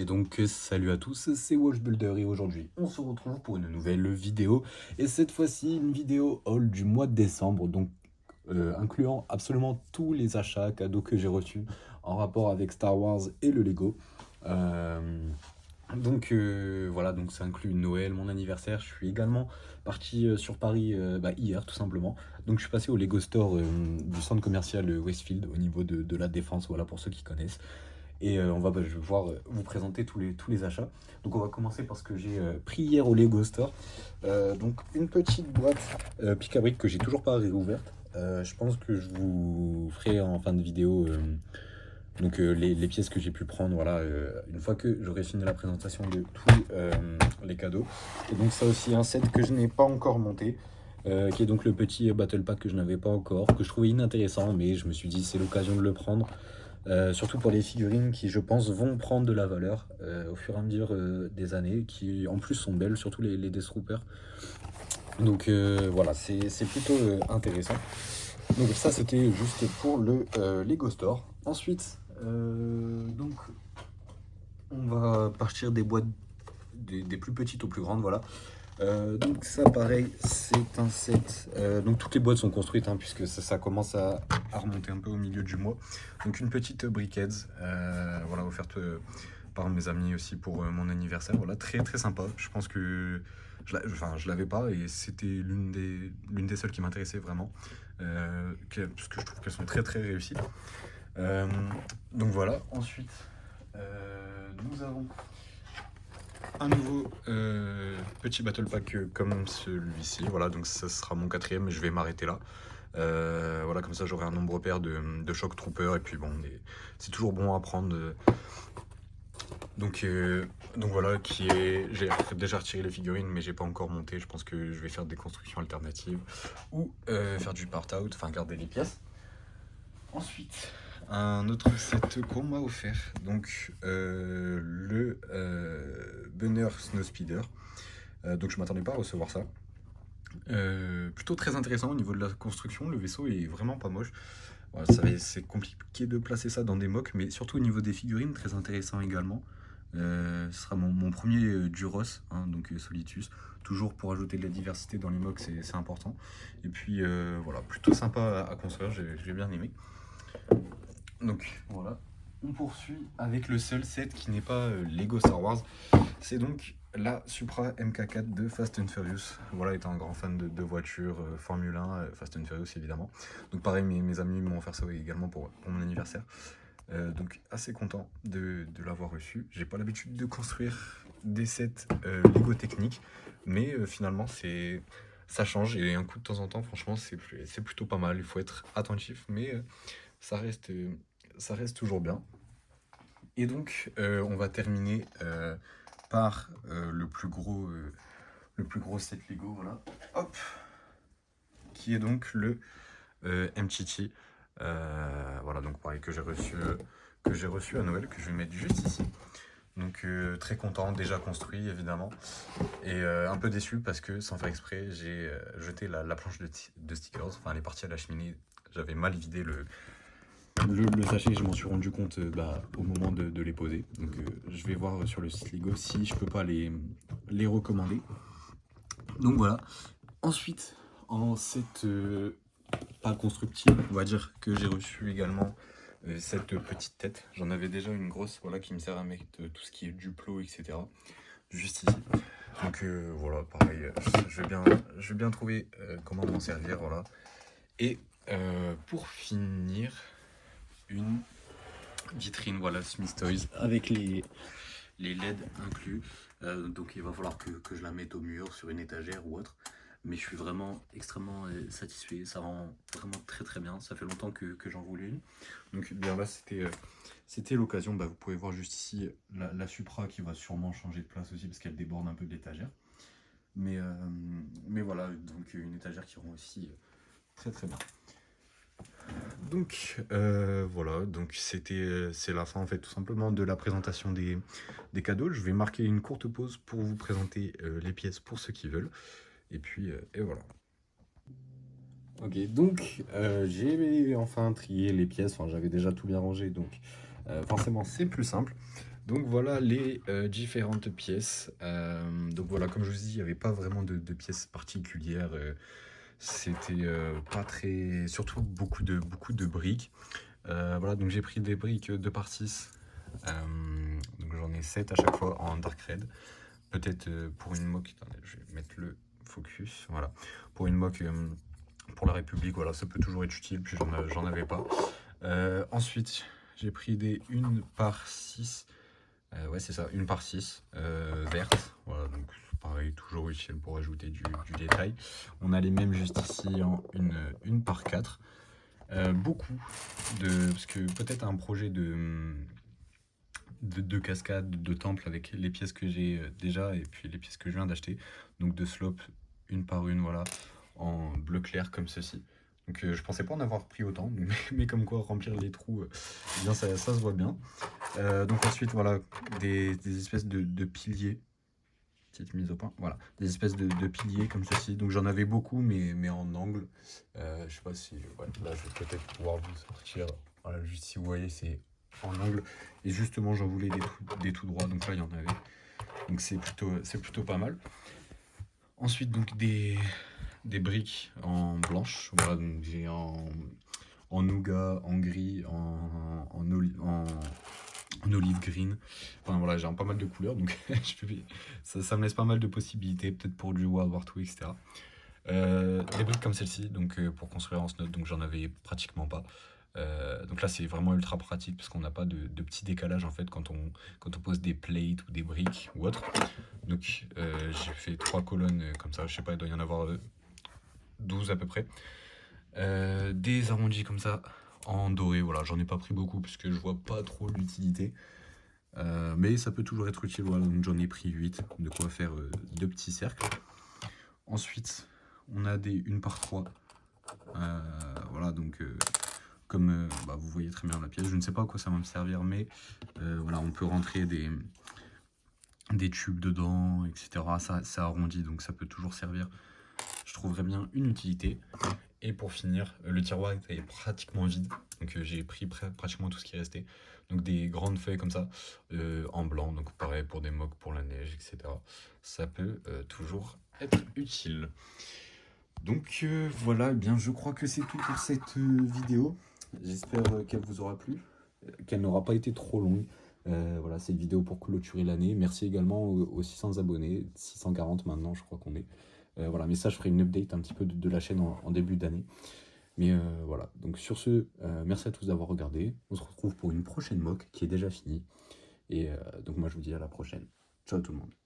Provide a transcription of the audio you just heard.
Et donc salut à tous, c'est Washbuilder et aujourd'hui on se retrouve pour une nouvelle vidéo et cette fois-ci une vidéo haul du mois de décembre donc incluant absolument tous les achats cadeaux que j'ai reçus en rapport avec Star Wars et le Lego. Euh, voilà, donc ça inclut Noël, mon anniversaire. Je suis également parti sur Paris hier tout simplement. Donc je suis passé au Lego Store du centre commercial Westfield au niveau de la Défense, voilà pour ceux qui connaissent. Et je vais pouvoir vous présenter tous les achats. Donc on va commencer par ce que j'ai pris hier au Lego Store. Donc une petite boîte pic à brique que j'ai toujours pas réouverte. Je pense que je vous ferai en fin de vidéo les pièces que j'ai pu prendre, voilà, une fois que j'aurai fini la présentation de tous les cadeaux. Et donc ça aussi un set que je n'ai pas encore monté, qui est donc le petit Battle Pack que je n'avais pas encore, que je trouvais inintéressant, mais je me suis dit c'est l'occasion de le prendre. Surtout pour les figurines qui, je pense, vont prendre de la valeur au fur et à mesure des années, qui en plus sont belles, surtout les Death Troopers. Donc voilà, c'est plutôt intéressant. Donc ça, c'était juste pour le Lego Store. Ensuite, donc on va partir des boîtes des plus petites aux plus grandes, voilà. Donc ça pareil, c'est un set. Donc toutes les boîtes sont construites puisque ça commence à remonter un peu au milieu du mois. Donc une petite briquette, voilà, offerte par mes amis aussi pour mon anniversaire. Voilà, très très sympa. Je pense que je l'avais pas et c'était l'une des seules qui m'intéressait vraiment. Parce que je trouve qu'elles sont très très réussies. Euh, donc voilà, ensuite nous avons un nouveau petit battle pack comme celui-ci. Voilà, donc ça sera mon quatrième et je vais m'arrêter là. Voilà, comme ça j'aurai un nombre pair de Shock Trooper et puis bon, c'est toujours bon à prendre. Donc voilà, j'ai déjà retiré les figurines mais j'ai pas encore monté. Je pense que je vais faire des constructions alternatives ou faire du part-out, enfin garder les pièces. Ensuite, un autre set qu'on m'a offert, donc le Bunner Snowspeeder. Donc je m'attendais pas à recevoir ça. Plutôt très intéressant au niveau de la construction, le vaisseau est vraiment pas moche. Voilà, c'est compliqué de placer ça dans des mocks, mais surtout au niveau des figurines, très intéressant également. Ce sera mon premier Duros, donc Solitus. Toujours pour ajouter de la diversité dans les mocks, c'est important. Et puis voilà, plutôt sympa à construire, j'ai bien aimé. Donc voilà, on poursuit avec le seul set qui n'est pas Lego Star Wars. C'est donc la Supra MK4 de Fast and Furious. Voilà, étant un grand fan de voitures, Formule 1, Fast and Furious évidemment. Donc pareil, mes amis m'ont offert ça également pour mon anniversaire. Donc assez content de l'avoir reçu. J'ai pas l'habitude de construire des sets Lego techniques, mais finalement ça change et un coup de temps en temps, franchement, c'est plutôt pas mal. Il faut être attentif, mais ça reste, euh, ça reste toujours bien. Et donc, on va terminer par le plus gros set Lego, voilà. Hop, qui est donc le MTT. Voilà, donc pareil que j'ai reçu à Noël, que je vais mettre juste ici. Donc très content, déjà construit évidemment, et un peu déçu parce que sans faire exprès, j'ai jeté la planche de stickers, enfin les parties à la cheminée, j'avais mal vidé le sachet, je m'en suis rendu compte au moment de les poser. Donc je vais voir sur le site Lego si je peux pas les recommander. Donc voilà. Ensuite, en cette pas constructive, on va dire que j'ai reçu également cette petite tête. J'en avais déjà une grosse, voilà, qui me sert à mettre tout ce qui est Duplo, etc. Juste ici. Donc voilà, pareil, je vais bien trouver comment m'en servir, voilà. Et pour finir, une vitrine, voilà, Smith Toys, avec les LED inclus. Donc il va falloir que je la mette au mur, sur une étagère ou autre. Mais je suis vraiment extrêmement satisfait, ça rend vraiment très très bien. Ça fait longtemps que j'en voulais une. Donc bien là, c'était l'occasion. Vous pouvez voir juste ici la Supra qui va sûrement changer de place aussi parce qu'elle déborde un peu de l'étagère. Mais voilà, donc une étagère qui rend aussi très très bien. Donc voilà, donc c'est la fin en fait tout simplement de la présentation des cadeaux. Je vais marquer une courte pause pour vous présenter les pièces pour ceux qui veulent. Et puis et voilà. Ok, donc j'ai enfin trié les pièces, enfin j'avais déjà tout bien rangé, donc forcément c'est plus simple. Donc voilà les différentes pièces. Donc voilà, comme je vous dis, il n'y avait pas vraiment de pièces particulières. C'était pas très... Surtout beaucoup de briques. Voilà, donc j'ai pris des briques 2 par 6. Donc j'en ai 7 à chaque fois en dark red. Peut-être pour une mock... Attendez, je vais mettre le focus. Voilà. Pour une mock pour la République, voilà, ça peut toujours être utile. Puis j'en avais pas. Ensuite, j'ai pris des 1 par 6. Ouais, c'est ça, 1 par 6 verte. Voilà, donc pareil, toujours utile pour ajouter du détail. On a les mêmes juste ici en 1 par 4. Beaucoup parce que peut-être un projet de cascade, de temple avec les pièces que j'ai déjà et puis les pièces que je viens d'acheter. Donc de slope 1 par 1, voilà, en bleu clair comme ceci. Donc je pensais pas en avoir pris autant, mais comme quoi remplir les trous, eh bien ça se voit bien. Donc ensuite, voilà, des espèces de piliers. Petite mise au point, voilà. Des espèces de piliers comme ceci. Donc j'en avais beaucoup, mais en angle. Je sais pas si... Ouais, là, je vais peut-être pouvoir vous sortir. Voilà, juste si vous voyez, c'est en angle. Et justement, j'en voulais des tout droits. Donc là, il y en avait. Donc c'est plutôt pas mal. Ensuite, donc des briques en blanche. Voilà, donc j'ai en nougat, en gris, en olive green. Enfin voilà, j'ai pas mal de couleurs, donc ça me laisse pas mal de possibilités, peut-être pour du World War II, etc. Des briques comme celle-ci, donc pour construire en snow, donc j'en avais pratiquement pas. Donc là c'est vraiment ultra pratique parce qu'on n'a pas de petit décalage en fait quand on pose des plates ou des briques ou autre. Donc j'ai fait 3 colonnes comme ça, je sais pas, il doit y en avoir 12 à peu près. Des arrondis comme ça en doré, voilà, j'en ai pas pris beaucoup parce que je vois pas trop l'utilité. Mais ça peut toujours être utile, voilà, donc j'en ai pris 8, de quoi faire 2 petits cercles. Ensuite, on a des 1 par 3. Voilà, donc comme bah, vous voyez très bien la pièce, je ne sais pas à quoi ça va me servir, mais voilà, on peut rentrer des tubes dedans, etc. Ça arrondit, donc ça peut toujours servir. Je trouverais bien une utilité. Et pour finir, le tiroir est pratiquement vide, donc j'ai pris pratiquement tout ce qui restait. Donc des grandes feuilles comme ça, en blanc, donc pareil pour des mocs, pour la neige, etc. Ça peut toujours être utile. Donc voilà, eh bien je crois que c'est tout pour cette vidéo. J'espère qu'elle vous aura plu, qu'elle n'aura pas été trop longue. Voilà, c'est une vidéo pour clôturer l'année. Merci également aux 600 abonnés, 640 maintenant je crois qu'on est. Voilà, mais ça je ferai une update un petit peu de la chaîne en début d'année. Mais voilà, donc sur ce, merci à tous d'avoir regardé. On se retrouve pour une prochaine mock qui est déjà finie. Et donc moi je vous dis à la prochaine. Ciao tout le monde.